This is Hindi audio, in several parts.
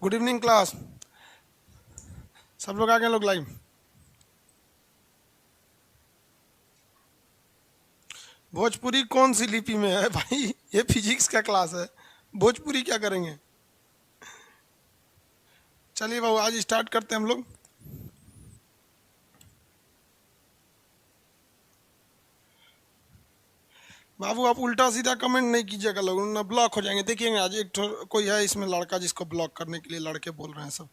Good evening class. सब लोग आ गए लोग लाइव। भोजपुरी कौन सी लिपि में है भाई? ये फिजिक्स का क्लास है, भोजपुरी क्या करेंगे? चलिए बाबू आज स्टार्ट करते हैं हम लोग। बाबू आप उल्टा सीधा कमेंट नहीं कीजिएगा, लोग ना ब्लॉक हो जाएंगे। देखिएगा आज एक कोई है इसमें लड़का जिसको ब्लॉक करने के लिए लड़के बोल रहे हैं सब।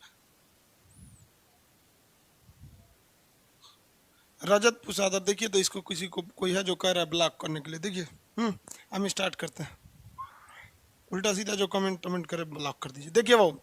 रजत पुसादर, देखिए तो इसको किसी को कोई है जो कह रहा है ब्लॉक करने के लिए। देखिए हम स्टार्ट करते हैं। उल्टा सीधा जो कमेंट करे ब्लॉक कर दीजिए। देखिए वो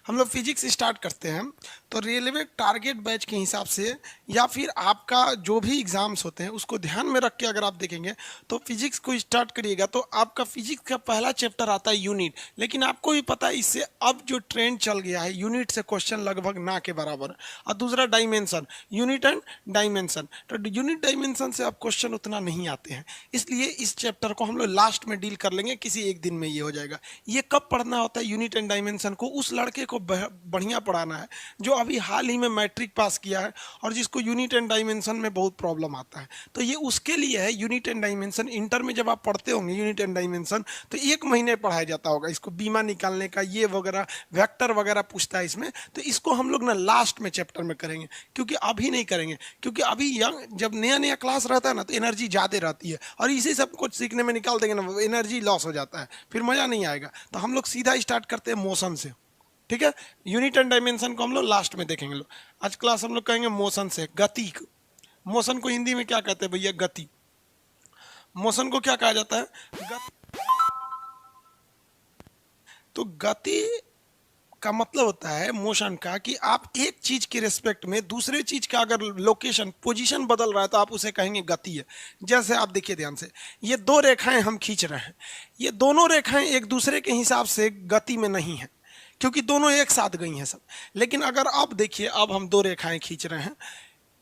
हम लोग फिजिक्स स्टार्ट करते हैं तो रेलवे टारगेट बैच के हिसाब से या फिर आपका जो भी एग्जाम्स होते हैं उसको ध्यान में रख के अगर आप देखेंगे तो फिजिक्स को स्टार्ट करिएगा तो आपका फिजिक्स का पहला चैप्टर आता है यूनिट। लेकिन आपको भी पता है इससे अब जो ट्रेंड चल गया है यूनिट से क्वेश्चन लगभग ना के बराबर। और दूसरा डायमेंशन, यूनिट एंड डायमेंशन, तो यूनिट डायमेंशन से अब क्वेश्चन उतना नहीं आते हैं, इसलिए इस चैप्टर को हम लोग लास्ट में डील कर लेंगे, किसी एक दिन में ये हो जाएगा। ये कब पढ़ना होता है यूनिट एंड डायमेंशन को? उस लड़के को बढ़िया पढ़ाना है जो अभी हाल ही में मैट्रिक पास किया है और जिसको यूनिट एंड डायमेंशन में बहुत प्रॉब्लम आता है, तो ये उसके लिए है। यूनिट एंड डायमेंशन इंटर में जब आप पढ़ते होंगे यूनिट एंड डायमेंशन तो 1 महीने पढ़ाया जाता होगा इसको, बीमा निकालने का ये वगैरह वेक्टर वगैरह पूछता है इसमें। तो इसको हम लोग ना लास्ट में चैप्टर में करेंगे, क्योंकि अभी नहीं करेंगे, क्योंकि अभी यंग जब नया नया क्लास रहता है ना तो एनर्जी ज़्यादा रहती है और इसी सब कुछ सीखने में निकाल देंगे ना एनर्जी लॉस हो जाता है, फिर मज़ा नहीं आएगा। तो हम लोग सीधा स्टार्ट करते हैं मोशन से, ठीक है? यूनिट एंड डायमेंशन को हम लोग लास्ट में देखेंगे। लोग आज क्लास हम लोग कहेंगे मोशन से, गति। मोशन को हिंदी में क्या कहते हैं भैया? गति। मोशन को क्या कहा जाता है? तो गति का मतलब होता है मोशन का कि आप एक चीज के रिस्पेक्ट में दूसरे चीज का अगर लोकेशन पोजीशन बदल रहा है तो आप उसे कहेंगे गति है। जैसे आप देखिए ध्यान से, ये दो रेखाएं हम खींच रहे हैं, ये दोनों रेखाएं एक दूसरे के हिसाब से गति में नहीं है क्योंकि दोनों एक साथ गई हैं सब। लेकिन अगर आप देखिए, अब हम दो रेखाएं खींच रहे हैं,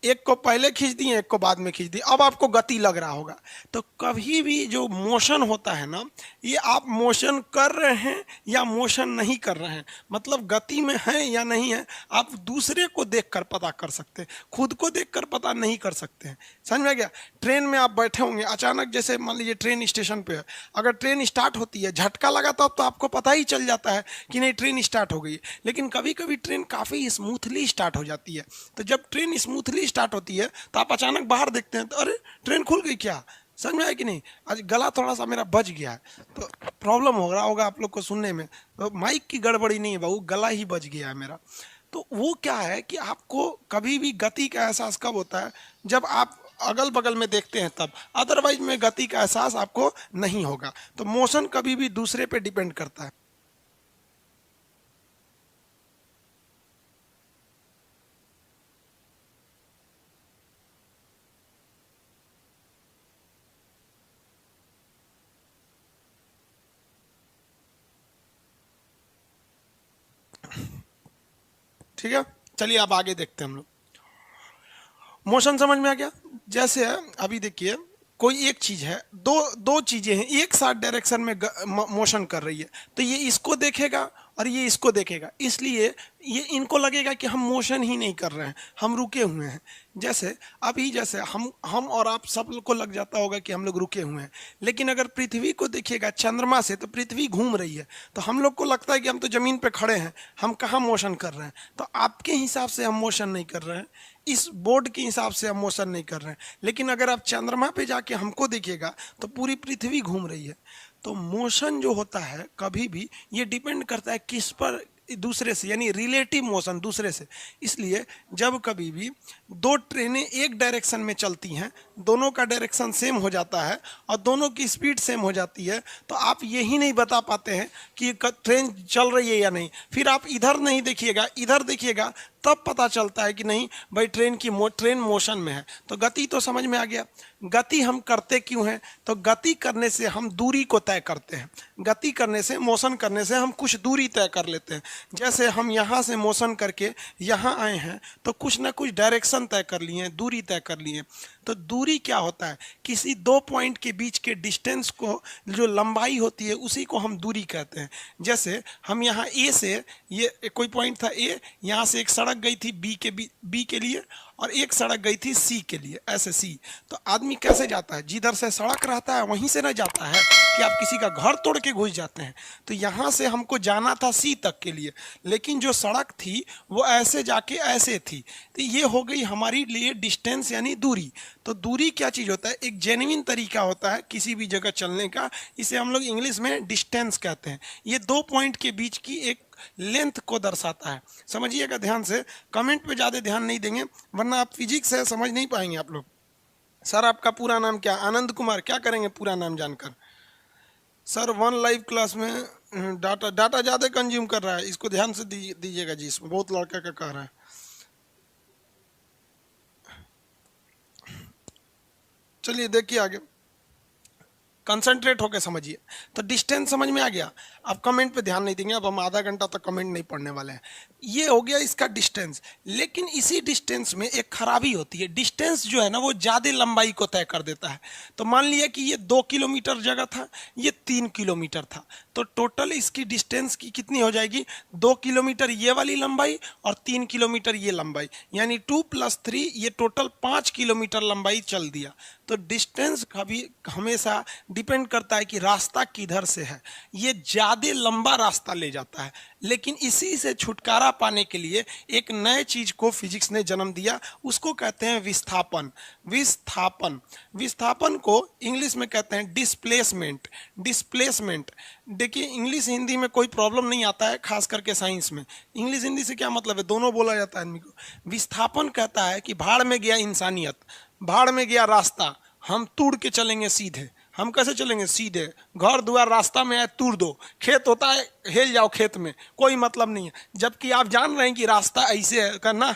एक को पहले खींच दी, एक को बाद में खींच दी, अब आपको गति लग रहा होगा। तो कभी भी जो मोशन होता है ना, ये आप मोशन कर रहे हैं या मोशन नहीं कर रहे हैं, मतलब गति में है या नहीं है, आप दूसरे को देखकर पता कर सकते हैं, खुद को देखकर पता नहीं कर सकते हैं। समझ में आ गया? ट्रेन में आप बैठे होंगे, अचानक जैसे मान लीजिए ट्रेन स्टेशन पे है, अगर ट्रेन स्टार्ट होती है, झटका लगा तो अब तो आपको पता ही चल जाता है कि नहीं ट्रेन स्टार्ट हो गई। लेकिन कभी कभी ट्रेन काफ़ी स्मूथली स्टार्ट हो जाती है, तो जब ट्रेन स्मूथली स्टार्ट होती है तो आप अचानक बाहर देखते हैं तो अरे ट्रेन खुल गई क्या? समझ में आया कि नहीं? आज गला थोड़ा सा मेरा बज गया है तो प्रॉब्लम हो रहा होगा आप लोग को सुनने में, तो माइक की गड़बड़ी नहीं है बाबू, गला ही बज गया है मेरा। तो वो क्या है कि आपको कभी भी गति का एहसास कब होता है? जब आप अगल बगल में देखते हैं तब, अदरवाइज में गति का एहसास आपको नहीं होगा। तो मोशन कभी भी दूसरे पे डिपेंड करता है। ठीक है, चलिए अब आगे देखते हैं हम लोग। मोशन समझ में आ गया? जैसे अभी देखिए कोई एक चीज है, दो दो चीजें हैं एक साथ डायरेक्शन में मोशन कर रही है, तो ये इसको देखेगा और ये इसको देखेगा, इसलिए ये इनको लगेगा कि हम मोशन ही नहीं कर रहे हैं, हम रुके हुए हैं। जैसे अभी जैसे हम और आप सब को लग जाता होगा कि हम लोग रुके हुए हैं, लेकिन अगर पृथ्वी को देखिएगा चंद्रमा से तो पृथ्वी घूम रही है, तो हम लोग को लगता है कि हम तो जमीन पे खड़े हैं, हम कहाँ मोशन कर रहे हैं। तो आपके हिसाब से हम मोशन नहीं कर रहे हैं, इस बोर्ड के हिसाब से हम मोशन नहीं कर रहे हैं, लेकिन अगर आप चंद्रमा पे जाके हमको देखिएगा तो पूरी पृथ्वी घूम रही है। तो मोशन जो होता है कभी भी ये डिपेंड करता है किस पर? दूसरे से, यानी रिलेटिव मोशन दूसरे से। इसलिए जब कभी भी दो ट्रेनें एक डायरेक्शन में चलती हैं, दोनों का डायरेक्शन सेम हो जाता है और दोनों की स्पीड सेम हो जाती है, तो आप यही नहीं बता पाते हैं कि ट्रेन चल रही है या नहीं। फिर आप इधर नहीं देखिएगा, इधर देखिएगा, तब पता चलता है कि नहीं भाई ट्रेन मोशन में है। तो गति तो समझ में आ गया। गति हम करते क्यों हैं? तो गति करने से हम दूरी को तय करते हैं, गति करने से, मोशन करने से हम कुछ दूरी तय कर लेते हैं। जैसे हम यहाँ से मोशन करके यहाँ आए हैं तो कुछ ना कुछ डायरेक्शन तय कर लिए, दूरी तय कर लिए। तो दूरी क्या होता है, किसी दो पॉइंट के बीच के डिस्टेंस को, जो लंबाई होती है उसी को हम दूरी कहते हैं। जैसे हम यहाँ ए से, ये कोई पॉइंट था ए, यहाँ से एक सड़क गई थी बी के लिए और एक सड़क गई थी सी के लिए, ऐसे सी। तो आदमी कैसे जाता है, जिधर से सड़क रहता है वहीं से ना जाता है कि आप किसी का घर तोड़ के घुस जाते हैं। तो यहाँ से हमको जाना था सी तक के लिए, लेकिन जो सड़क थी वो ऐसे जाके ऐसे थी। तो ये हो गई हमारी लिए डिस्टेंस यानी दूरी। तो दूरी क्या चीज़ होता है, एक जेन्युइन तरीका होता है किसी भी जगह चलने का, इसे हम लोग इंग्लिश में डिस्टेंस कहते हैं। ये दो पॉइंट के बीच की एक लेंथ को दर्शाता है। समझिएगा ध्यान से, कमेंट पे ज़्यादा ध्यान नहीं देंगे वरना आप फिजिक्स है समझ नहीं पाएंगे आप लोग। सर आपका पूरा नाम क्या? आनंद कुमार। क्या करेंगे पूरा नाम जानकर? सर वन लाइव क्लास में डाटा ज़्यादा कंज्यूम कर रहा है, इसको ध्यान से दीजिएगा जी, इसमें बहुत लड़का का कह रहा है। चलिए देखिए आगे, कंसंट्रेट होकर समझिए। तो डिस्टेंस समझ में आ गया। अब कमेंट पे ध्यान नहीं देंगे, अब हम आधा घंटा तक कमेंट नहीं पढ़ने वाले हैं। ये हो गया इसका डिस्टेंस। लेकिन इसी डिस्टेंस में एक खराबी होती है, डिस्टेंस जो है ना वो ज़्यादा लंबाई को तय कर देता है। तो मान लिया कि ये 2 किलोमीटर जगह था, ये 3 किलोमीटर था, तो टोटल इसकी डिस्टेंस की कितनी हो जाएगी, 2 किलोमीटर ये वाली लंबाई और 3 किलोमीटर ये लंबाई, यानी 2 + 3 ये टोटल 5 किलोमीटर लंबाई चल दिया। तो डिस्टेंस कभी हमेशा डिपेंड करता है कि रास्ता किधर से है, ये ज़्यादा लंबा रास्ता ले जाता है। लेकिन इसी से छुटकारा पाने के लिए एक नए चीज को फिजिक्स ने जन्म दिया, उसको कहते हैं विस्थापन। विस्थापन, विस्थापन को इंग्लिश में कहते हैं डिस्प्लेसमेंट। डिस्प्लेसमेंट, देखिए इंग्लिश हिंदी में कोई प्रॉब्लम नहीं आता है, खास करके साइंस में। इंग्लिश हिंदी से क्या मतलब है, दोनों बोला जाता है आदमी को। विस्थापन कहता है कि भाड़ में गया इंसानियत, भाड़ में गया रास्ता, हम तोड़ के चलेंगे सीधे। हम कैसे चलेंगे सीधे, घर द्वार रास्ता में आए तोड़ दो, खेत होता है हेल जाओ खेत में, कोई मतलब नहीं है। जबकि आप जान रहे हैं कि रास्ता ऐसे है करना,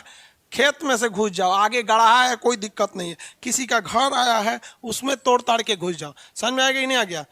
खेत में से घुस जाओ, आगे गढ़ा है कोई दिक्कत नहीं है, किसी का घर आया है उसमें तोड़ ताड़ के घुस जाओ। समझ में आ गया कि नहीं आ गया,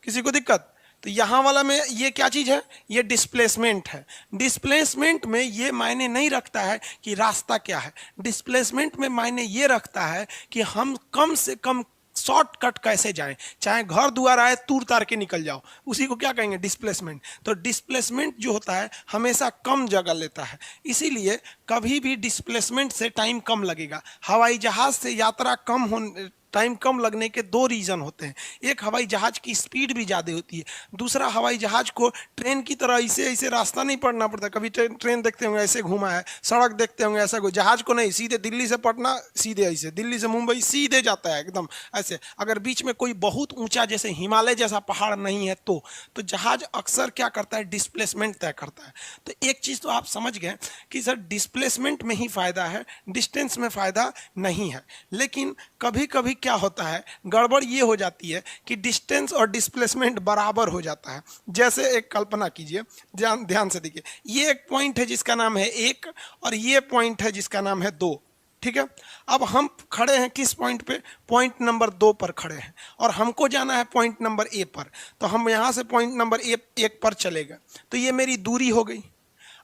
किसी को दिक्कत? तो यहाँ वाला में ये क्या चीज़ है, ये डिस्प्लेसमेंट है। डिस्प्लेसमेंट में ये मायने नहीं रखता है कि रास्ता क्या है, डिस्प्लेसमेंट में मायने ये रखता है कि हम कम से कम शॉर्टकट कैसे जाएं, चाहे घर द्वार आए तूर तार के निकल जाओ, उसी को क्या कहेंगे, डिस्प्लेसमेंट। तो डिस्प्लेसमेंट जो होता है हमेशा कम जगह लेता है, इसीलिए कभी भी डिस्प्लेसमेंट से टाइम कम लगेगा। हवाई जहाज से यात्रा कम होने, टाइम कम लगने के दो रीज़न होते हैं। एक, हवाई जहाज की स्पीड भी ज़्यादा होती है। दूसरा, हवाई जहाज को ट्रेन की तरह ऐसे ऐसे रास्ता नहीं पड़ना पड़ता। कभी ट्रेन देखते होंगे ऐसे घुमा है, सड़क देखते होंगे ऐसा, कोई जहाज को नहीं, सीधे दिल्ली से पटना सीधे ऐसे, दिल्ली से मुंबई सीधे जाता है एकदम ऐसे। अगर बीच में कोई बहुत ऊंचा जैसे हिमालय जैसा पहाड़ नहीं है तो जहाज अक्सर क्या करता है, डिस्प्लेसमेंट तय करता है। तो एक चीज़ तो आप समझ गए कि सर डिस्प्लेसमेंट में ही फ़ायदा है, डिस्टेंस में फ़ायदा नहीं है। लेकिन कभी कभी क्या होता है, गड़बड़ ये हो जाती है कि डिस्टेंस और डिस्प्लेसमेंट बराबर हो जाता है। जैसे एक कल्पना कीजिए, ध्यान से देखिए, ये एक पॉइंट है जिसका नाम है 1 और ये पॉइंट है जिसका नाम है 2, ठीक है। अब हम खड़े हैं किस पॉइंट पे, पॉइंट नंबर 2 पर खड़े हैं और हमको जाना है पॉइंट नंबर ए पर। तो हम यहाँ से पॉइंट नंबर 1 पर चले गए, तो ये मेरी दूरी हो गई।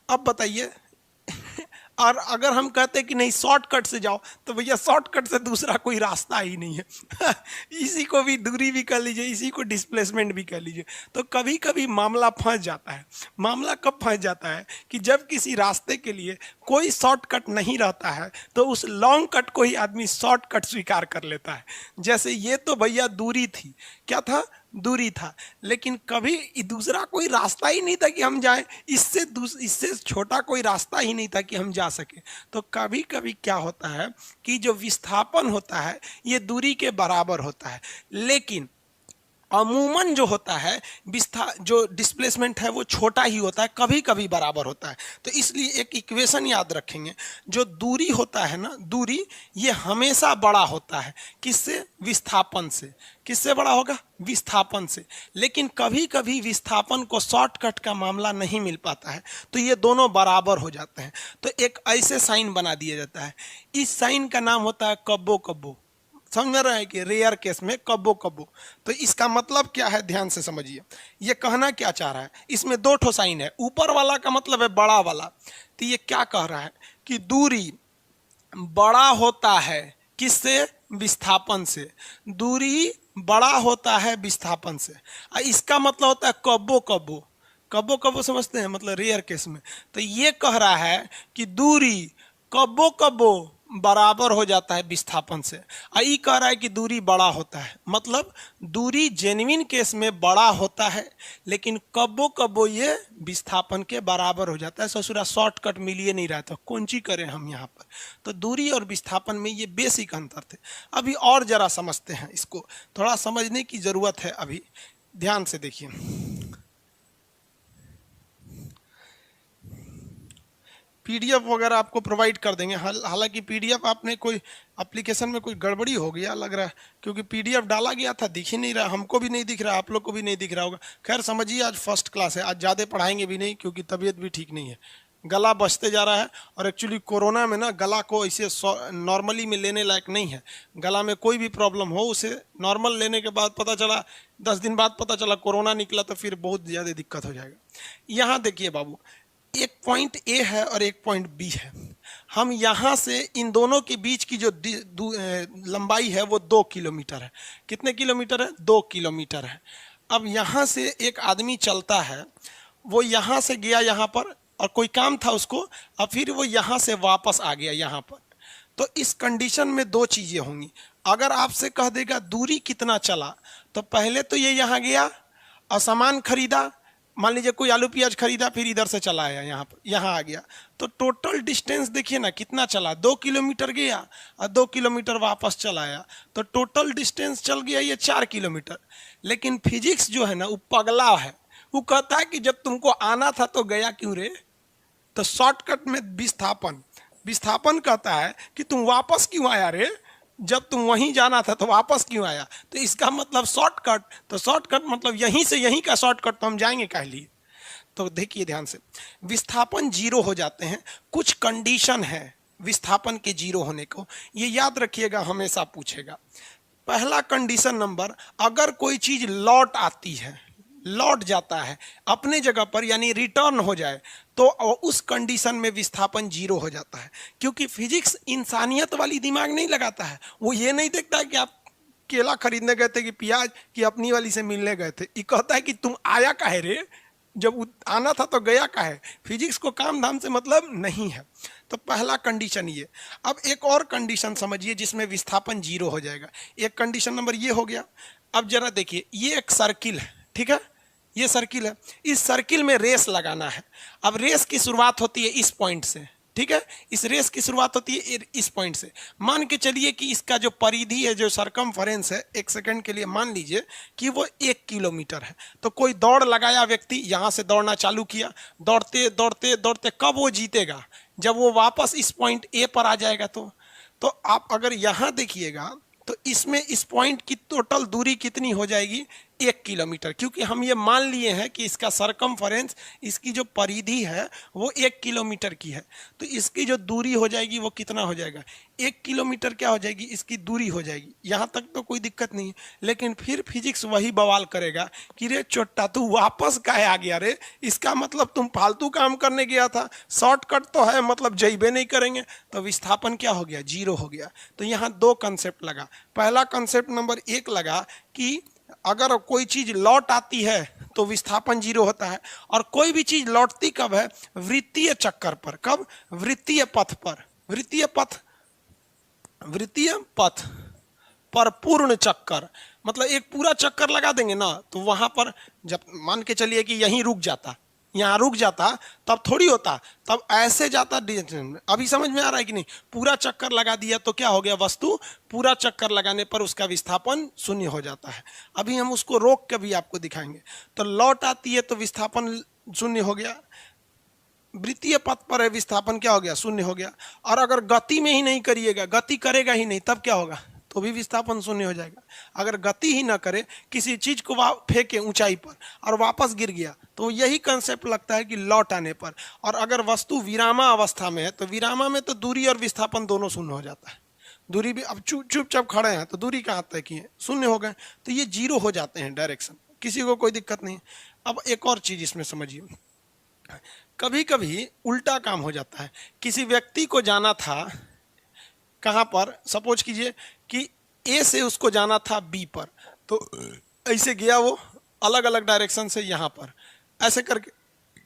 अब बताइए और अगर हम कहते कि नहीं शॉर्टकट से जाओ, तो भैया शॉर्टकट से दूसरा कोई रास्ता ही नहीं है इसी को भी दूरी भी कर लीजिए, इसी को डिस्प्लेसमेंट भी कर लीजिए। तो कभी कभी मामला फंस जाता है। मामला कब फंस जाता है कि जब किसी रास्ते के लिए कोई शॉर्टकट नहीं रहता है तो उस लॉन्ग कट को ही आदमी शॉर्टकट स्वीकार कर लेता है। जैसे ये तो भैया दूरी थी, क्या था, दूरी था, लेकिन कभी दूसरा कोई रास्ता ही नहीं था कि हम जाएं, इससे छोटा कोई रास्ता ही नहीं था कि हम जा सके। तो कभी कभी क्या होता है कि जो विस्थापन होता है ये दूरी के बराबर होता है, लेकिन अमूमन जो होता है जो डिस्प्लेसमेंट है वो छोटा ही होता है, कभी कभी बराबर होता है। तो इसलिए एक इक्वेशन याद रखेंगे, जो दूरी होता है ना, दूरी ये हमेशा बड़ा होता है, किससे, विस्थापन से। किससे बड़ा होगा, विस्थापन से। लेकिन कभी कभी विस्थापन को शॉर्टकट का मामला नहीं मिल पाता है, तो ये दोनों बराबर हो जाते हैं। तो एक ऐसे साइन बना दिया जाता है, इस साइन का नाम होता है कब्बो कब्बो। समझ रहे हैं कि रेयर केस में कब्बो कब्बो। तो इसका मतलब क्या है, ध्यान से समझिए, ये कहना क्या चाह रहा है। इसमें 2 ठो साइन है, ऊपर वाला का मतलब है बड़ा वाला, तो ये क्या कह रहा है कि दूरी बड़ा होता है किससे? विस्थापन से। दूरी बड़ा होता है विस्थापन से। इसका मतलब होता है कब्बो कब्बो। कब्बो कब्बो समझते हैं, मतलब रेयर केस में। तो ये कह रहा है कि दूरी कब्बो कब्बो बराबर हो जाता है विस्थापन से। ये कह रहा है कि दूरी बड़ा होता है, मतलब दूरी जेन्युइन केस में बड़ा होता है, लेकिन कब्बो कब्बो ये विस्थापन के बराबर हो जाता है। ससुरा शॉर्टकट मिलिए नहीं रहा था, कौन ची करें हम यहाँ पर। तो दूरी और विस्थापन में ये बेसिक अंतर थे। अभी और जरा समझते हैं इसको, थोड़ा समझने की जरूरत है अभी, ध्यान से देखिए। पीडीएफ वगैरह आपको प्रोवाइड कर देंगे। हालांकि पीडीएफ आपने कोई एप्लीकेशन में कोई गड़बड़ी हो गया लग रहा है, क्योंकि पीडीएफ डाला गया था, दिख ही नहीं रहा, हमको भी नहीं दिख रहा, आप लोग को भी नहीं दिख रहा होगा। खैर समझिए, आज फर्स्ट क्लास है, आज ज़्यादा पढ़ाएंगे भी नहीं, क्योंकि तबीयत भी ठीक नहीं है, गला बचते जा रहा है। और एक्चुअली कोरोना में ना गला को ऐसे नॉर्मली में लेने लायक नहीं है। गला में कोई भी प्रॉब्लम हो, उसे नॉर्मल लेने के बाद पता चला, 10 दिन बाद पता चला कोरोना निकला, तो फिर बहुत ज़्यादा दिक्कत हो जाएगा। यहाँ देखिए बाबू, एक पॉइंट ए है और एक पॉइंट बी है। हम यहाँ से इन दोनों के बीच की जो लंबाई है वो 2 किलोमीटर है। कितने किलोमीटर है? 2 किलोमीटर है। अब यहाँ से एक आदमी चलता है, वो यहाँ से गया यहाँ पर, और कोई काम था उसको, और फिर वो यहाँ से वापस आ गया यहाँ पर। तो इस कंडीशन में दो चीज़ें होंगी। अगर आपसे कह देगा दूरी कितना चला, तो पहले तो ये यहाँ गया और सामान खरीदा, मान लीजिए कोई आलू प्याज खरीदा, फिर इधर से चला आया यहाँ पर, यहाँ आ गया, तो टोटल डिस्टेंस देखिए ना कितना चला, 2 किलोमीटर गया और 2 किलोमीटर वापस चला आया, तो टोटल डिस्टेंस चल गया ये 4 किलोमीटर। लेकिन फिजिक्स जो है ना वो पगला है, वो कहता है कि जब तुमको आना था तो गया क्यों रे? तो शॉर्टकट में विस्थापन, विस्थापन कहता है कि तुम वापस क्यों आया रे, जब तुम वहीं जाना था तो वापस क्यों आया? तो इसका मतलब शॉर्टकट, तो शॉर्टकट मतलब यहीं से यहीं का शॉर्टकट, तो हम जाएंगे कह लिए। तो देखिए ध्यान से, विस्थापन जीरो हो जाते हैं, कुछ कंडीशन है विस्थापन के जीरो होने को, ये याद रखिएगा, हमेशा पूछेगा। पहला कंडीशन नंबर, अगर कोई चीज लौट आती है, लौट जाता है अपने जगह पर, यानी रिटर्न हो जाए, तो उस कंडीशन में विस्थापन जीरो हो जाता है। क्योंकि फिजिक्स इंसानियत वाली दिमाग नहीं लगाता है, वो ये नहीं देखता है कि आप केला खरीदने गए थे कि प्याज, कि अपनी वाली से मिलने गए थे। ये कहता है कि तुम आया काहे रे, जब आना था तो गया काहे। फिजिक्स को काम धाम से मतलब नहीं है। तो पहला कंडीशन ये। अब एक और कंडीशन समझिए जिसमें विस्थापन जीरो हो जाएगा। एक कंडीशन नंबर ये हो गया। अब जरा देखिए, ये एक सर्किल है, ठीक है, ये सर्किल है, इस सर्किल में रेस लगाना है। अब रेस की शुरुआत होती है इस पॉइंट से, ठीक है, इस रेस की शुरुआत होती है इस पॉइंट से। मान के चलिए कि इसका जो परिधि है, जो सरकमफरेंस है, एक सेकंड के लिए मान लीजिए कि वो 1 किलोमीटर है। तो कोई दौड़ लगाया व्यक्ति, यहाँ से दौड़ना चालू किया, दौड़ते दौड़ते दौड़ते, कब वो जीतेगा? जब वो वापस इस पॉइंट ए पर आ जाएगा। तो आप अगर यहाँ देखिएगा तो इसमें इस पॉइंट की टोटल दूरी कितनी हो जाएगी? 1 किलोमीटर, क्योंकि हम ये मान लिए हैं कि इसका सरकमफरेंस, इसकी जो परिधि है वो 1 किलोमीटर की है। तो इसकी जो दूरी हो जाएगी वो कितना हो जाएगा? 1 किलोमीटर क्या हो जाएगी? इसकी दूरी हो जाएगी। यहाँ तक तो कोई दिक्कत नहीं है। लेकिन फिर फिजिक्स वही बवाल करेगा कि रे चोट्टा, तू वापस काहे आ गया रे? इसका मतलब तुम फालतू काम करने गया था, शॉर्टकट तो है, मतलब जइबे नहीं करेंगे। तो विस्थापन क्या हो गया? जीरो हो गया। तो यहाँ दो कंसेप्ट लगा। पहला कंसेप्ट नंबर 1 लगा कि अगर कोई चीज लौट आती है तो विस्थापन जीरो होता है। और कोई भी चीज लौटती कब है? वृत्तीय चक्कर पर। कब? वृत्तीय पथ पर। वृत्तीय पथ, वृत्तीय पथ पर पूर्ण चक्कर, मतलब एक पूरा चक्कर लगा देंगे ना, तो वहां पर जब मान के चलिए कि यहीं रुक जाता, यहाँ रुक जाता, तब थोड़ी होता, तब ऐसे जाता। अभी समझ में आ रहा है कि नहीं? पूरा चक्कर लगा दिया तो क्या हो गया? वस्तु पूरा चक्कर लगाने पर उसका विस्थापन शून्य हो जाता है। अभी हम उसको रोक के भी आपको दिखाएंगे। तो लौट आती है तो विस्थापन शून्य हो गया, वृत्तीय पथ पर है, विस्थापन क्या हो गया? शून्य हो गया। और अगर गति में ही नहीं करिएगा, गति करेगा ही नहीं, तब क्या होगा? तो भी विस्थापन शून्य हो जाएगा। अगर गति ही ना करे, किसी चीज को फेंके ऊंचाई पर और वापस गिर गया, तो यही कंसेप्ट लगता है कि लौट आने पर। और अगर वस्तु विरामा अवस्था में है, तो विरामा में तो दूरी और विस्थापन दोनों शून्य हो जाता है। दूरी भी, अब चुपचाप खड़े हैं तो दूरी कहाँ तय की है? शून्य हो गए, तो ये जीरो हो जाते हैं डायरेक्शन, किसी को कोई दिक्कत नहीं। अब एक और चीज इसमें समझिए, कभी कभी उल्टा काम हो जाता है। किसी व्यक्ति को जाना था कहाँ पर, सपोज कीजिए कि ए से उसको जाना था बी पर, तो ऐसे गया वो अलग अलग डायरेक्शन से यहाँ पर ऐसे करके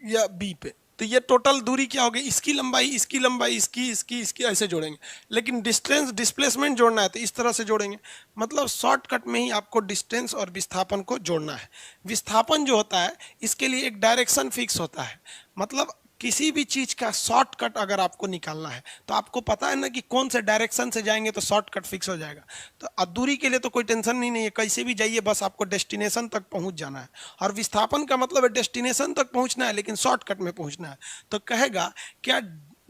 या बी पे, तो ये टोटल दूरी क्या होगी, इसकी लंबाई इसकी लंबाई इसकी इसकी इसकी ऐसे जोड़ेंगे। लेकिन डिस्टेंस डिस्प्लेसमेंट जोड़ना है तो इस तरह से जोड़ेंगे। मतलब शॉर्टकट में ही आपको डिस्टेंस और विस्थापन को जोड़ना है। विस्थापन जो होता है इसके लिए एक डायरेक्शन फिक्स होता है। मतलब किसी भी चीज का शॉर्टकट अगर आपको निकालना है तो आपको पता है ना कि कौन से डायरेक्शन से जाएंगे तो शॉर्टकट फिक्स हो जाएगा। तो अब दूरी के लिए तो कोई टेंशन नहीं है, कैसे भी जाइए, बस आपको डेस्टिनेशन तक पहुंच जाना है। और विस्थापन का मतलब है डेस्टिनेशन तक पहुंचना है लेकिन शॉर्टकट में पहुंचना है। तो कहेगा क्या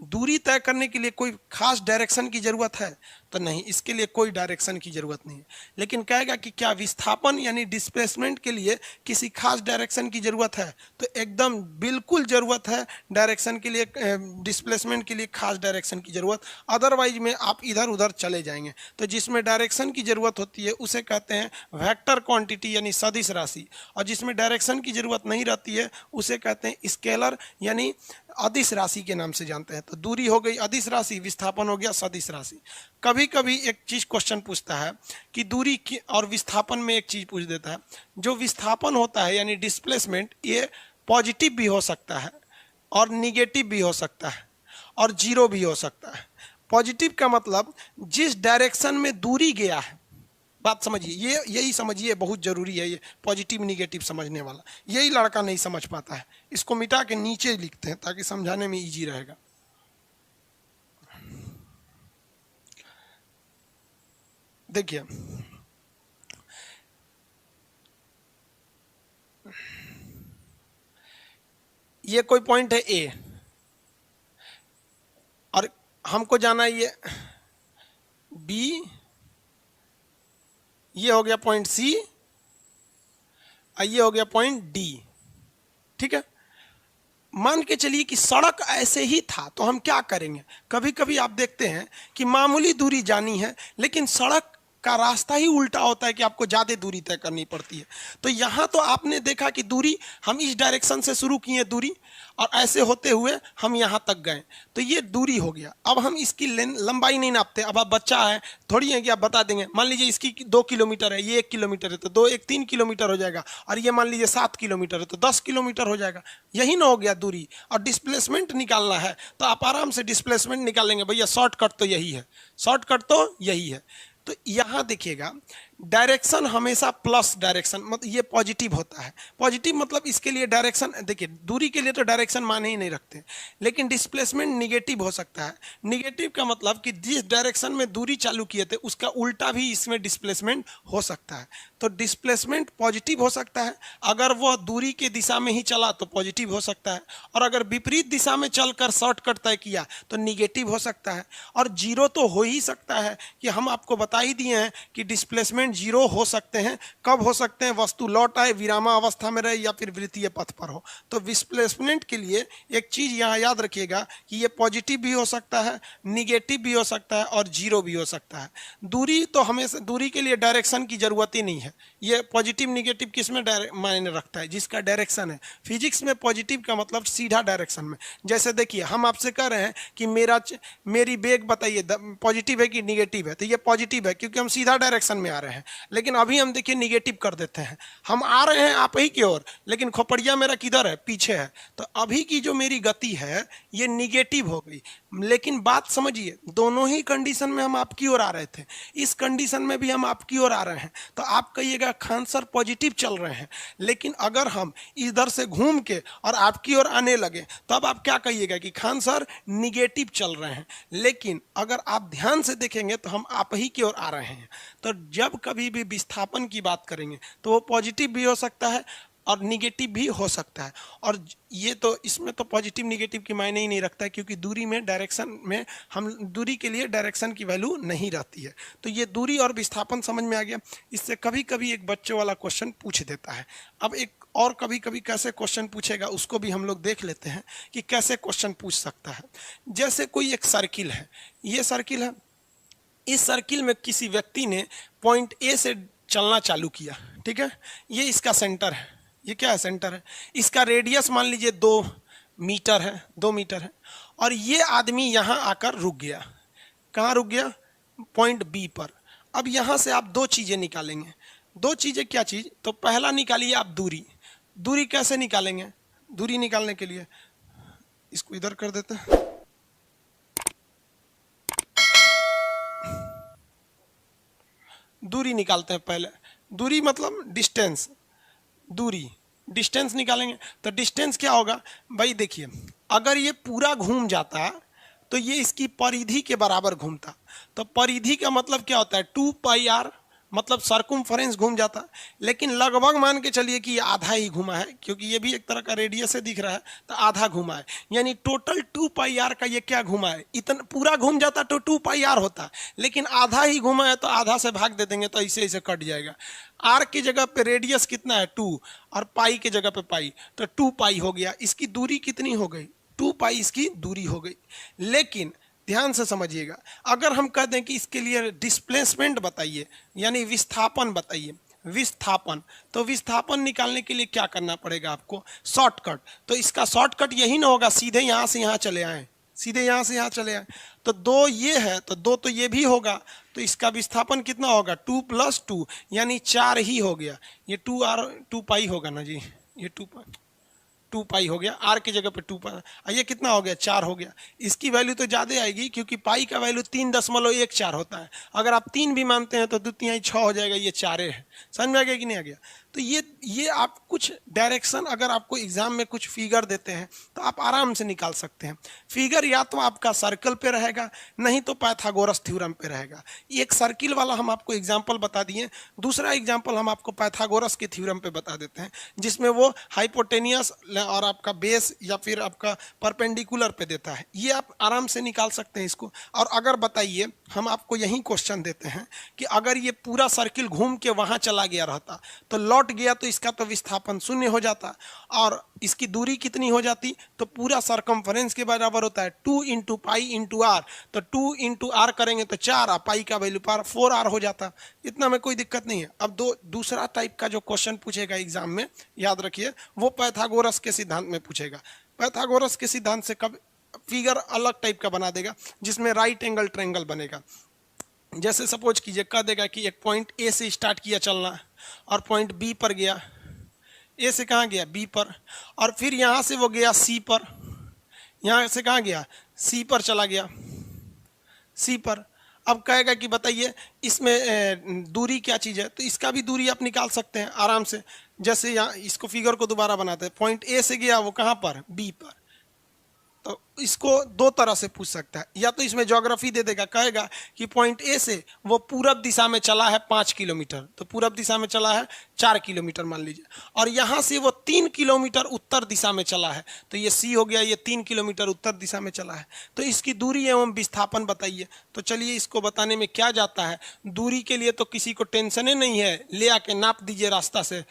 दूरी तय करने के लिए कोई खास डायरेक्शन की जरूरत है, तो नहीं, इसके लिए कोई डायरेक्शन की जरूरत नहीं है। लेकिन कहेगा कि क्या विस्थापन यानी डिस्प्लेसमेंट के लिए किसी खास डायरेक्शन की जरूरत है, तो एकदम बिल्कुल जरूरत है डायरेक्शन के लिए, डिस्प्लेसमेंट के लिए खास डायरेक्शन की जरूरत, अदरवाइज में आप इधर उधर चले जाएंगे। तो जिसमें डायरेक्शन की जरूरत होती है उसे कहते हैं वेक्टर क्वांटिटी यानी सदिश राशि, और जिसमें डायरेक्शन की जरूरत नहीं रहती है उसे कहते हैं स्केलर यानी अदिश राशि के नाम से जानते हैं। तो दूरी हो गई अदिश राशि, विस्थापन हो गया सदिश राशि। कभी कभी एक चीज क्वेश्चन पूछता है कि दूरी की और विस्थापन में एक चीज पूछ देता है, जो विस्थापन होता है यानी डिस्प्लेसमेंट, ये पॉजिटिव भी हो सकता है और निगेटिव भी हो सकता है और जीरो भी हो सकता है। पॉजिटिव का मतलब जिस डायरेक्शन में दूरी गया है, बात समझिए, ये यही समझिए, बहुत जरूरी है ये पॉजिटिव निगेटिव समझने वाला। यही लड़का नहीं समझ पाता है, इसको मिटा के नीचे लिखते हैं ताकि समझाने में इजी रहेगा। देखिए ये कोई पॉइंट है ए और हमको जाना है ये बी, ये हो गया पॉइंट सी और ये हो गया पॉइंट डी। ठीक है, मान के चलिए कि सड़क ऐसे ही था, तो हम क्या करेंगे, कभी कभी आप देखते हैं कि मामूली दूरी जानी है लेकिन सड़क का रास्ता ही उल्टा होता है कि आपको ज्यादा दूरी तय करनी पड़ती है। तो यहां तो आपने देखा कि दूरी हम इस डायरेक्शन से शुरू किए दूरी और ऐसे होते हुए हम यहां तक गए, तो ये दूरी हो गया। अब हम इसकी लंबाई नहीं नापते, अब आप बच्चा है थोड़ी है कि आप बता देंगे, मान लीजिए इसकी 2 किलोमीटर है, ये 1 किलोमीटर है, तो 2 1 3 किलोमीटर हो जाएगा, और ये मान लीजिए 7 किलोमीटर है तो 10 किलोमीटर हो जाएगा। यही ना हो गया दूरी। और डिस्प्लेसमेंट निकालना है तो आप आराम से डिस्प्लेसमेंट निकालेंगे, भैया शॉर्टकट तो यही है, शॉर्टकट तो यही है। तो यहां देखिएगा डायरेक्शन हमेशा प्लस डायरेक्शन, मतलब ये पॉजिटिव होता है। पॉजिटिव मतलब इसके लिए डायरेक्शन, देखिए दूरी के लिए तो डायरेक्शन माने ही नहीं रखते, लेकिन डिस्प्लेसमेंट निगेटिव हो सकता है। निगेटिव का मतलब कि जिस डायरेक्शन में दूरी चालू किए थे उसका उल्टा भी इसमें डिस्प्लेसमेंट हो सकता है। तो डिस्प्लेसमेंट पॉजिटिव हो सकता है, अगर वह दूरी के दिशा में ही चला तो पॉजिटिव हो सकता है, और अगर विपरीत दिशा में चलकर शॉर्टकट तय किया तो निगेटिव हो सकता है। और जीरो तो हो ही सकता है, कि हम आपको बता ही दिए हैं कि डिस्प्लेसमेंट जीरो हो सकते हैं। कब हो सकते हैं, वस्तु लौट आए, विरामा अवस्था में रहे या फिर वृत्तीय पथ पर हो। तो डिस्प्लेसमेंट के लिए एक चीज यहां याद रखिएगा कि ये पॉजिटिव भी हो सकता है, निगेटिव भी हो सकता है और जीरो भी हो सकता है। दूरी तो हमेशा, दूरी के लिए डायरेक्शन की जरूरत ही नहीं है। ये पॉजिटिव निगेटिव किस में मायने रखता है, जिसका डायरेक्शन है। फिजिक्स में पॉजिटिव का मतलब सीधा डायरेक्शन में। जैसे देखिए हम आपसे कह रहे हैं कि मेरी बेग बताइए पॉजिटिव है कि निगेटिव है, तो ये पॉजिटिव है क्योंकि हम सीधा डायरेक्शन में आ रहे हैं। लेकिन अभी हम देखिए निगेटिव कर देते हैं, हम आ रहे हैं आप ही की ओर लेकिन खोपड़िया मेरा किधर है, पीछे है। तो अभी की जो मेरी गति है ये निगेटिव हो गई। लेकिन बात समझिए, दोनों ही कंडीशन में हम आपकी ओर आ रहे थे, इस कंडीशन में भी हम आपकी ओर आ रहे हैं। तो आप कहिएगा खान सर पॉजिटिव चल रहे हैं, लेकिन अगर हम इधर से घूम के और आपकी ओर आने लगे तब आप क्या कहिएगा कि खान सर निगेटिव चल रहे हैं। लेकिन अगर आप ध्यान से देखेंगे तो हम आप ही की ओर आ रहे हैं। तो जब कभी भी विस्थापन की बात करेंगे तो वो पॉजिटिव भी हो सकता है और निगेटिव भी हो सकता है। और ये तो इसमें तो पॉजिटिव निगेटिव की मायने ही नहीं रखता है, क्योंकि दूरी में डायरेक्शन में हम दूरी के लिए डायरेक्शन की वैल्यू नहीं रहती है। तो ये दूरी और विस्थापन समझ में आ गया। इससे कभी कभी एक बच्चों वाला क्वेश्चन पूछ देता है। अब एक और कभी कभी कैसे क्वेश्चन पूछेगा उसको भी हम लोग देख लेते हैं कि कैसे क्वेश्चन पूछ सकता है। जैसे कोई एक सर्किल है, ये सर्किल है, इस सर्किल में किसी व्यक्ति ने पॉइंट ए से चलना चालू किया, ठीक है, ये इसका सेंटर है, ये क्या है, सेंटर है। इसका रेडियस मान लीजिए 2 मीटर है, 2 मीटर है, और ये आदमी यहाँ आकर रुक गया। कहाँ रुक गया, पॉइंट बी पर। अब यहाँ से आप दो चीज़ें निकालेंगे। दो चीज़ें क्या चीज़? तो पहला निकालिए आप दूरी। दूरी कैसे निकालेंगे? दूरी निकालने के लिए इसको इधर कर देते हैं। दूरी निकालते हैं पहले। दूरी मतलब डिस्टेंस, दूरी डिस्टेंस निकालेंगे। तो डिस्टेंस क्या होगा भाई? देखिए, अगर ये पूरा घूम जाता तो ये इसकी परिधि के बराबर घूमता। तो परिधि का मतलब क्या होता है? 2πr, मतलब सर्कुम्फरेंस घूम जाता। लेकिन लगभग मान के चलिए कि ये आधा ही घुमा है, क्योंकि ये भी एक तरह का रेडियस से दिख रहा है, तो आधा घुमा है। यानी टोटल 2πr का ये क्या घुमा है? इतना पूरा घूम जाता तो 2πr होता, लेकिन आधा ही घुमा है तो आधा से भाग दे देंगे तो ऐसे ऐसे कट जाएगा। आर की जगह पे रेडियस कितना है? 2, और पाई की जगह पे पाई, तो 2π हो गया। इसकी दूरी कितनी हो गई? 2π इसकी दूरी हो गई। लेकिन ध्यान से समझिएगा, अगर हम कह दें कि इसके लिए डिस्प्लेसमेंट बताइए, यानी विस्थापन बताइए, विस्थापन, तो विस्थापन निकालने के लिए क्या करना पड़ेगा आपको? शॉर्टकट। तो इसका शॉर्टकट यही ना होगा सीधे यहाँ से यहाँ चले आए, सीधे यहाँ से यहाँ चले आए। तो 2 ये है तो 2 तो ये भी होगा, तो इसका विस्थापन कितना होगा? 2 + 2 यानी 4 ही हो गया। ये 2π होगा ना जी, ये 2π हो गया। आर की जगह पे 2π, ये कितना हो गया? 4 हो गया। इसकी वैल्यू तो ज़्यादा आएगी, क्योंकि पाई का वैल्यू 3.14 होता है। अगर आप 3 भी मानते हैं तो 2 × 6 हो जाएगा, ये 4 है। समझ में आ गया कि नहीं आ गया? तो ये आप कुछ डायरेक्शन, अगर आपको एग्जाम में कुछ फिगर देते हैं तो आप आराम से निकाल सकते हैं। फिगर या तो आपका सर्कल पे रहेगा, नहीं तो पाइथागोरस थ्योरम पे रहेगा। एक सर्किल वाला हम आपको एग्जाम्पल बता दिए, दूसरा एग्जाम्पल हम आपको पाइथागोरस के थ्योरम पे बता देते हैं, जिसमें वो हाइपोटेनियस और आपका बेस या फिर आपका परपेंडिकुलर पे देता है। ये आप आराम से निकाल सकते हैं इसको। और अगर बताइए, हम आपको यही क्वेश्चन देते हैं कि अगर ये पूरा सर्किल घूम के वहाँ चला गया रहता तो लौट गया, तो इसका तो विस्थापन 0 हो जाता, और इसकी दूरी कितनी हो जाती? तो पूरा सर्कम्फरेंस के बराबर होता है 2 × π × r। तो 2 × r करेंगे तो 4, और पाई का वैल्यू 4r हो जाता। इतना में कोई दिक्कत नहीं है। अब दूसरा टाइप का जो क्वेश्चन पूछेगा एग्जाम में, याद रखिए, वो पाइथागोरस के सिद्धांत में पूछेगा। पाइथागोरस के सिद्धांत से कब फिगर अलग टाइप का बना देगा, जिसमें राइट एंगल ट्रायंगल बनेगा। जैसे सपोज कीजिए, कह देगा कि एक पॉइंट ए से स्टार्ट किया चलना, और पॉइंट बी पर गया। ए से कहाँ गया? बी पर। और फिर यहाँ से वो गया सी पर। यहाँ से कहाँ गया? सी पर चला गया, सी पर। अब कहेगा कि बताइए इसमें दूरी क्या चीज़ है? तो इसका भी दूरी आप निकाल सकते हैं आराम से। जैसे यहाँ इसको फिगर को दोबारा बनाते हैं, पॉइंट ए से गया वो कहाँ पर? बी पर। तो इसको दो तरह से पूछ सकता है, या तो इसमें ज्योग्राफी दे देगा, कहेगा कि पॉइंट ए से वो पूरब दिशा में चला है 5 किलोमीटर, तो पूरब दिशा में चला है 4 किलोमीटर मान लीजिए, और यहाँ से वो 3 किलोमीटर उत्तर दिशा में चला है, तो ये सी हो गया, ये 3 किलोमीटर उत्तर दिशा में चला है। तो इसकी दूरी एवं विस्थापन बताइए। तो चलिए इसको बताने में क्या जाता है, दूरी के लिए तो किसी को टेंशन ही नहीं है, ले आके नाप दीजिए रास्ता से,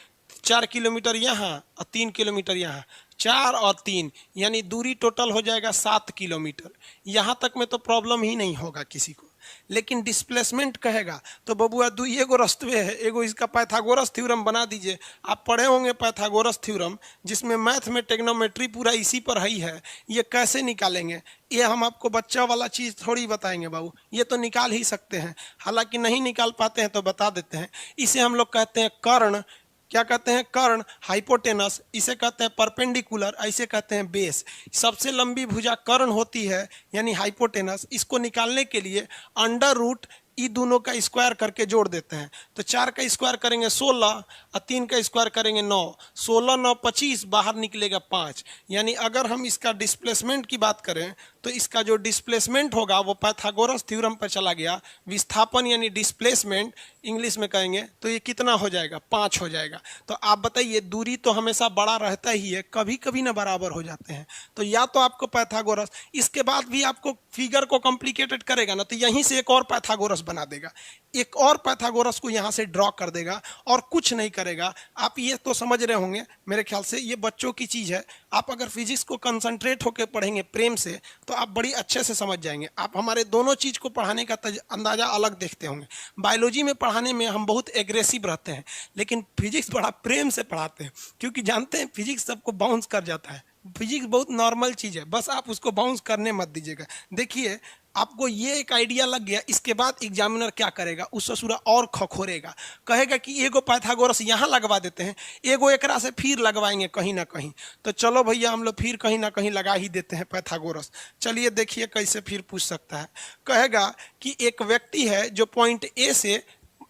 4 किलोमीटर यहाँ और 3 किलोमीटर यहाँ, 4 और 3 यानी दूरी टोटल हो जाएगा 7 किलोमीटर। यहाँ तक में तो प्रॉब्लम ही नहीं होगा किसी को। लेकिन डिस्प्लेसमेंट कहेगा तो बबुआ एगो रस्तवे है, एगो इसका पाइथागोरस थ्योरम बना दीजिए। आप पढ़े होंगे पाइथागोरस थ्योरम, जिसमें मैथ में टेक्नोमेट्री पूरा इसी पर ही है। ये कैसे निकालेंगे, ये हम आपको बच्चा वाला चीज़ थोड़ी बताएंगे बाबू, ये तो निकाल ही सकते हैं। हालांकि नहीं निकाल पाते हैं तो बता देते हैं। इसे हम लोग कहते हैं कर्ण। क्या कहते हैं? कर्ण। हाइपोटेनस इसे कहते हैं, परपेंडिकुलर ऐसे कहते हैं बेस। सबसे लंबी भुजा कर्ण होती है, यानी हाइपोटेनस। इसको निकालने के लिए अंडर रूट ई दोनों का स्क्वायर करके जोड़ देते हैं। तो 4 का स्क्वायर करेंगे 16 और 3 का स्क्वायर करेंगे 9, 16 9 25, बाहर निकलेगा 5। यानी अगर हम इसका डिस्प्लेसमेंट की बात करें तो इसका जो डिस्प्लेसमेंट होगा वो पाइथागोरस थ्योरम पर चला गया। विस्थापन यानी डिस्प्लेसमेंट इंग्लिश में कहेंगे तो ये कितना हो जाएगा? 5 हो जाएगा। तो आप बताइए, दूरी तो हमेशा बड़ा रहता ही है, कभी कभी ना बराबर हो जाते हैं। तो या तो आपको पाइथागोरस, इसके बाद भी आपको फिगर को कॉम्प्लिकेटेड करेगा ना, तो यहीं से एक और पाइथागोरस बना देगा, एक और पाइथागोरस को यहाँ से ड्रॉ कर देगा और कुछ नहीं करेगा। आप ये तो समझ रहे होंगे, मेरे ख्याल से ये बच्चों की चीज़ है। आप अगर फिजिक्स को कंसंट्रेट होकर पढ़ेंगे प्रेम से तो आप बड़ी अच्छे से समझ जाएंगे। आप हमारे दोनों चीज़ को पढ़ाने का अंदाज़ा अलग देखते होंगे। बायोलॉजी में पढ़ाने में हम बहुत एग्रेसिव रहते हैं, लेकिन फिजिक्स बड़ा प्रेम से पढ़ाते हैं, क्योंकि जानते हैं फिजिक्स सबको बाउंस कर जाता है। फिजिक्स बहुत नॉर्मल चीज़ है, बस आप उसको बाउंस करने मत दीजिएगा। देखिए आपको ये एक आइडिया लग गया, इसके बाद एग्जामिनर क्या करेगा, उस ससुरा और खखोरेगा, कहेगा कि एगो पाइथागोरस यहाँ लगवा देते हैं, एगो एकरा से फिर लगवाएंगे कहीं ना कहीं। तो चलो भैया हम लोग फिर कहीं ना कहीं लगा ही देते हैं पाइथागोरस। चलिए देखिए कैसे फिर पूछ सकता है। कहेगा कि एक व्यक्ति है जो पॉइंट ए से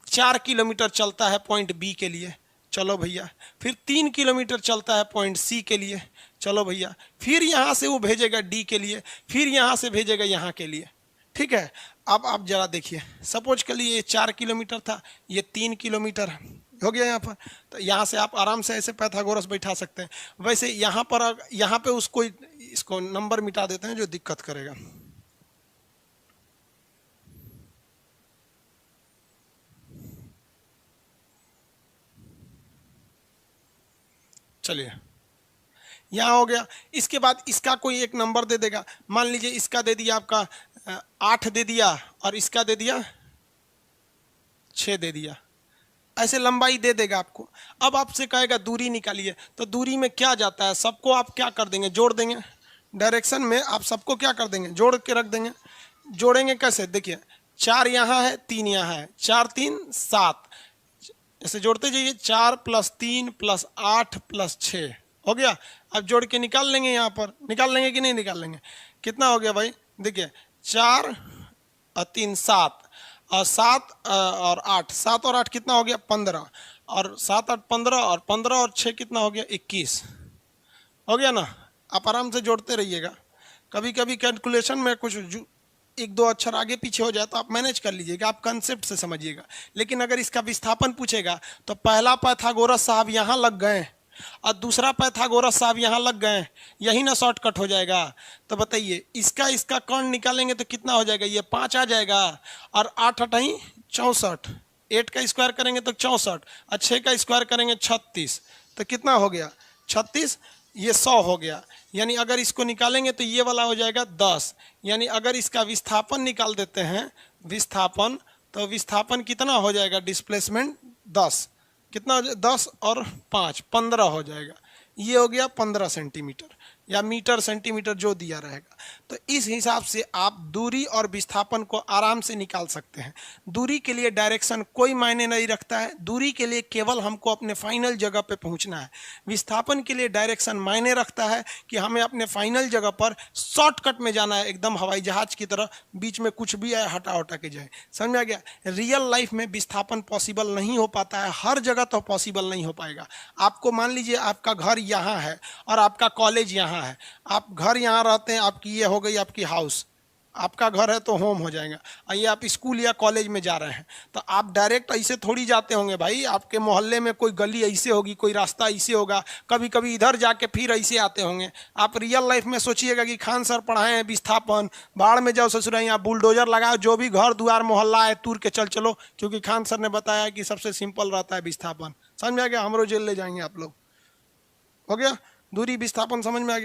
4 किलोमीटर चलता है पॉइंट बी के लिए, चलो भैया, फिर 3 किलोमीटर चलता है पॉइंट सी के लिए, चलो भैया, फिर यहाँ से वो भेजेगा डी के लिए, फिर यहाँ से भेजेगा यहाँ के लिए। ठीक है, अब आप जरा देखिए, सपोज के लिए ये 4 किलोमीटर था, ये 3 किलोमीटर हो गया यहाँ पर, तो यहाँ से आप आराम से ऐसे पाइथागोरस बैठा सकते हैं। वैसे यहाँ पर यहाँ पे उसको इसको नंबर मिटा देते हैं जो दिक्कत करेगा। चलिए यहाँ हो गया। इसके बाद इसका कोई एक नंबर दे देगा, मान लीजिए इसका दे दिया आपका 8 दे दिया, और इसका दे दिया 6 दे दिया, ऐसे लंबाई दे देगा आपको। अब आपसे कहेगा दूरी निकालिए, तो दूरी में क्या जाता है, सबको आप क्या कर देंगे, जोड़ देंगे। डायरेक्शन में आप सबको क्या कर देंगे, जोड़ के रख देंगे। जोड़ेंगे कैसे, देखिए 4 यहाँ है, 3 यहाँ है, 4 3 7, ऐसे जोड़ते जाइए, 4 + 3 + 8 + 6 हो गया। अब जोड़ के निकाल लेंगे, यहाँ पर निकाल लेंगे कि नहीं निकाल लेंगे, कितना हो गया भाई, देखिए 4 और 3 7, और 7 और 8, 7 और 8 कितना हो गया 15, और 7 8 15, और 15 और 6 कितना हो गया 21, हो गया ना। आप आराम से जोड़ते रहिएगा, कभी कभी कैलकुलेशन में कुछ 1 2 अक्षर आगे पीछे हो जाए तो आप मैनेज कर लीजिएगा, आप कंसेप्ट से समझिएगा। लेकिन अगर इसका विस्थापन पूछेगा तो पहला पाइथागोरस साहब यहाँ लग गए और दूसरा पाइथागोरस साहब यहाँ लग गए, यही ना शॉर्टकट हो जाएगा। तो बताइए इसका कर्ण निकालेंगे तो कितना हो जाएगा, ये 5 आ जाएगा, और 8 8 ही 64, 8 का स्क्वायर करेंगे तो 64, और 6 का स्क्वायर करेंगे 36, तो कितना हो गया 36, ये 100 हो गया। यानी अगर इसको निकालेंगे तो ये वाला हो जाएगा 10, यानी अगर इसका विस्थापन निकाल देते हैं, विस्थापन, तो विस्थापन कितना हो जाएगा, डिस्प्लेसमेंट 10, कितना 10 और 5 15 हो जाएगा। ये हो गया 15 सेंटीमीटर या मीटर सेंटीमीटर जो दिया रहेगा। तो इस हिसाब से आप दूरी और विस्थापन को आराम से निकाल सकते हैं। दूरी के लिए डायरेक्शन कोई मायने नहीं रखता है, दूरी के लिए केवल हमको अपने फाइनल जगह पे पहुंचना है। विस्थापन के लिए डायरेक्शन मायने रखता है कि हमें अपने फाइनल जगह पर शॉर्टकट में जाना है, एकदम हवाई जहाज की तरह, बीच में कुछ भी आए हटा हटा के जाए। समझ में आ गया। रियल लाइफ में विस्थापन पॉसिबल नहीं हो पाता है, हर जगह तो पॉसिबल नहीं हो पाएगा। आपको मान लीजिए आपका घर यहाँ है और आपका कॉलेज यहाँ है, आप घर यहाँ रहते हैं, आपकी ये हो गई आपकी हाउस, आपका घर है तो होम हो जाएगा, और ये आप स्कूल या कॉलेज में जा रहे हैं, तो आप डायरेक्ट ऐसे थोड़ी जाते होंगे भाई, आपके मोहल्ले में कोई गली ऐसे होगी, कोई रास्ता ऐसे होगा, कभी कभी इधर जाके फिर ऐसे आते होंगे। आप रियल लाइफ में सोचिएगा कि खान सर पढ़ाए हैं विस्थापन, बाढ़ में जाओ ससुरा, यहाँ बुलडोजर लगाओ, जो भी घर द्वार मोहल्ला है तूर के चल चलो, क्योंकि खान सर ने बताया कि सबसे सिंपल रहता है विस्थापन। समझ में आ गया, हमरो जेल ले जाएंगे आप लोग। हो गया, दूरी विस्थापन समझ में आ गया।